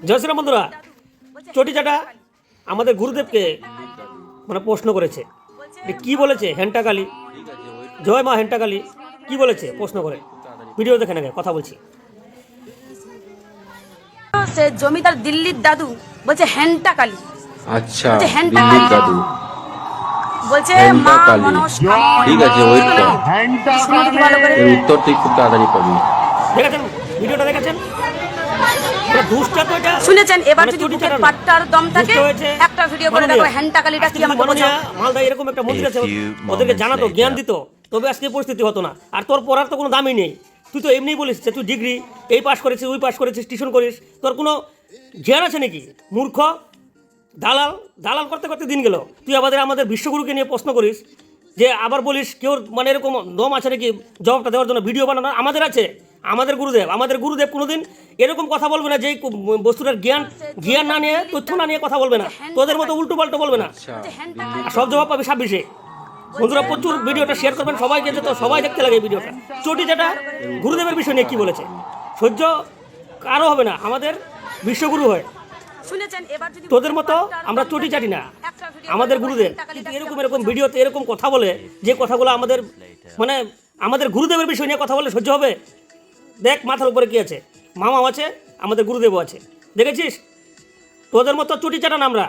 জয় শ্রীরাম বন্ধুরা, চটি চাটা আমাদের গুরুদেবকে মানে প্রশ্ন করেছে, কি বলেছে হেন্টাকালী, জয় মা হেন্টাকালী কি বলেছে প্রশ্ন করে। ভিডিও দেখে নেবে, কথা বলছি। সে জমিদার দিল্লির দাদু বলছে হেন্টাকালী। আচ্ছা, বলছে দিল্লির দাদু বলছে মা হেন্টাকালী। মনস্কামনা। ঠিক আছে, ওয়েট কর, শুনো দেখি ভালো করে। এর উত্তর তুই খুব তাড়াতাড়ি পাবি। দেখেছেন ভিডিওটা, দেখেছেন? মানে দুষ্টা তো এটা শুনেছেন? এবার মানে যদি চটি বুকের চাটানো। পাট্টার দম থাকে দুষ্ট হয়েছে একটা ভিডিও করে দেখো হেন্টাকালীটা কি আমাকে বোঝাও। মালদা এরকম একটা মন্দির আছে, ওদেরকে জানাতো, জ্ঞান দিত, তবে আজকে এই পরিস্থিতি হতো না। আর তোর পড়ার তো কোনো দামই নেই। তুই তো এমনিই বলিস যে তুই ডিগ্রি এই পাস করেছিস, ওই পাস করেছিস, টিউশন করিস, তোর কোনো জ্ঞান আছে নাকি? মূর্খ দালাল, দালাল করতে করতে দিন গেল। তুই আমাদের বিশ্বগুরুকে নিয়ে প্রশ্ন করিস, যে আবার বলিস কেউ মানে এরকম দম আছে নাকি জবাবটা দেওয়ার জন্য ভিডিও বানানো? আমাদের আছে, আমাদের গুরুদেব কোনোদিন এরকম কথা বলবে না, যে বস্তুটার জ্ঞান না নিয়ে, তথ্য না নিয়ে কথা বলবে না। তোদের মতো উল্টো পাল্টো বলবে না, আর সব জবাব পাবি 26-এ। বন্ধুরা প্রচুর ভিডিওটা শেয়ার করবেন সবাইকে, যে তো সবাই দেখতে লাগে এই ভিডিওটা। চটি চাটা গুরুদেবের বিষয় নিয়ে কি বলেছে, সহ্য কারো হবে না, আমাদের বিশ্বগুরু হয়। শুনেছেন? এবার যদি তোদের মতো আমরা চটি চাটি না, আমাদের গুরুদেব কিন্তু এরকম ভিডিওতে এরকম কথা বলে, যে কথাগুলো আমাদের মানে আমাদের গুরুদেবের বিষয় নিয়ে কথা বলে সহ্য হবে? দেখ মাথার উপরে কি আছে, মামাও আছে, আমাদের গুরুদেবও আছে, দেখেছিস? তোদের মতো চটি চাটা না আমরা।